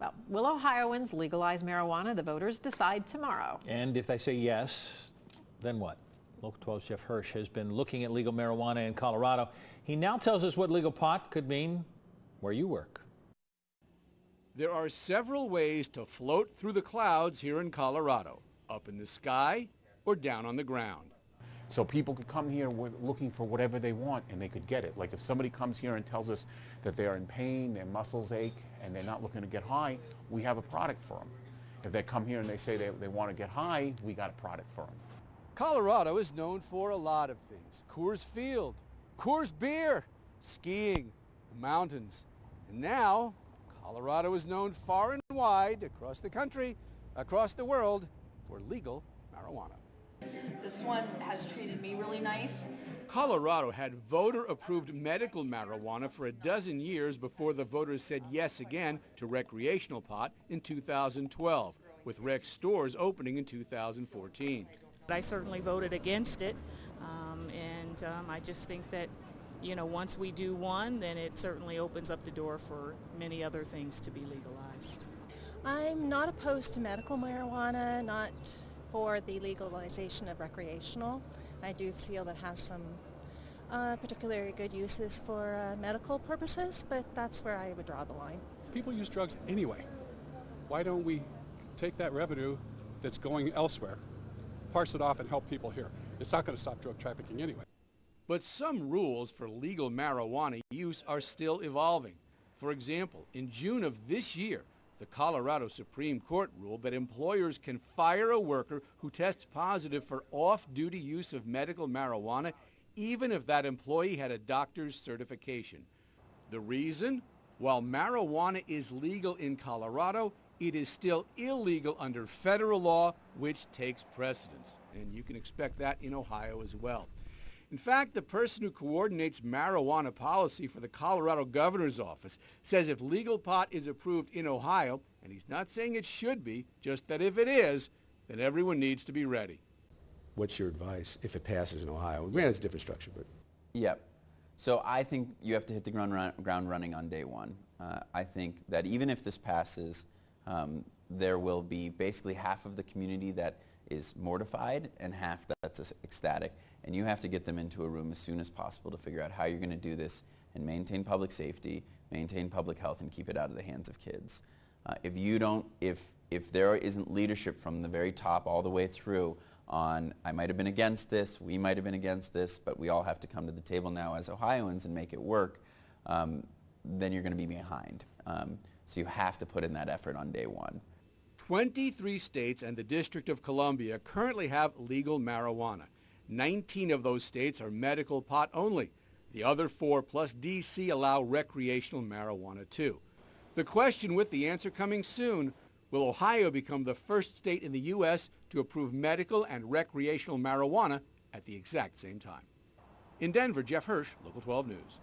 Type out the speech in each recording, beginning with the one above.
Well, will Ohioans legalize marijuana? The voters decide tomorrow. And if they say yes, then what? Local 12's Jeff Hirsch has been looking at legal marijuana in Colorado. He now tells us what legal pot could mean where you work. There are several ways to float through the clouds here in Colorado, up in the sky or down on the ground. So people could come here looking for whatever they want and they could get it. Like if somebody comes here and tells us that they are in pain, their muscles ache, and they're not looking to get high, we have a product for them. If they come here and they say they want to get high, we got a product for them. Colorado is known for a lot of things. Coors Field, Coors Beer, skiing, the mountains. And now, Colorado is known far and wide across the country, across the world, for legal marijuana. This one has treated me really nice. Colorado had voter-approved medical marijuana for a dozen years before the voters said yes again to recreational pot in 2012, with rec stores opening in 2014. I certainly voted against it, and I just think that, you know, once we do one, then it certainly opens up the door for many other things to be legalized. I'm not opposed to medical marijuana, not for the legalization of recreational. I do feel that has some particularly good uses for medical purposes, but that's where I would draw the line. People use drugs anyway. Why don't we take that revenue that's going elsewhere, parse it off and help people here? It's not going to stop drug trafficking anyway. But some rules for legal marijuana use are still evolving. For example, in June of this year, the Colorado Supreme Court ruled that employers can fire a worker who tests positive for off-duty use of medical marijuana, even if that employee had a doctor's certification. The reason? While marijuana is legal in Colorado, it is still illegal under federal law, which takes precedence. And you can expect that in Ohio as well. In fact, the person who coordinates marijuana policy for the Colorado governor's office says if legal pot is approved in Ohio, and he's not saying it should be, just that if it is, then everyone needs to be ready. What's your advice if it passes in Ohio? Granted, it's a different structure, but... Yep. So I think you have to hit the ground running on day one. I think that even if this passes, there will be basically half of the community that is mortified and half that's ecstatic. And you have to get them into a room as soon as possible to figure out how you're going to do this and maintain public safety, maintain public health, and keep it out of the hands of kids. If there isn't leadership from the very top all the way through on, I might have been against this, we might have been against this, but we all have to come to the table now as Ohioans and make it work, then you're going to be behind. So you have to put in that effort on day one. 23 states and the District of Columbia currently have legal marijuana. 19 of those states are medical pot only. The other 4 plus D.C. allow recreational marijuana too. The question, with the answer coming soon, will Ohio become the first state in the U.S. to approve medical and recreational marijuana at the exact same time? In Denver, Jeff Hirsch, Local 12 News.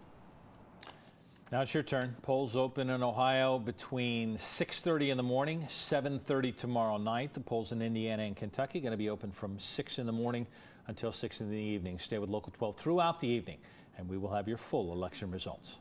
Now it's your turn. Polls open in Ohio between 6:30 in the morning, 7:30 tomorrow night. The polls in Indiana and Kentucky are going to be open from 6 in the morning until 6 in the evening. Stay with Local 12 throughout the evening, and we will have your full election results.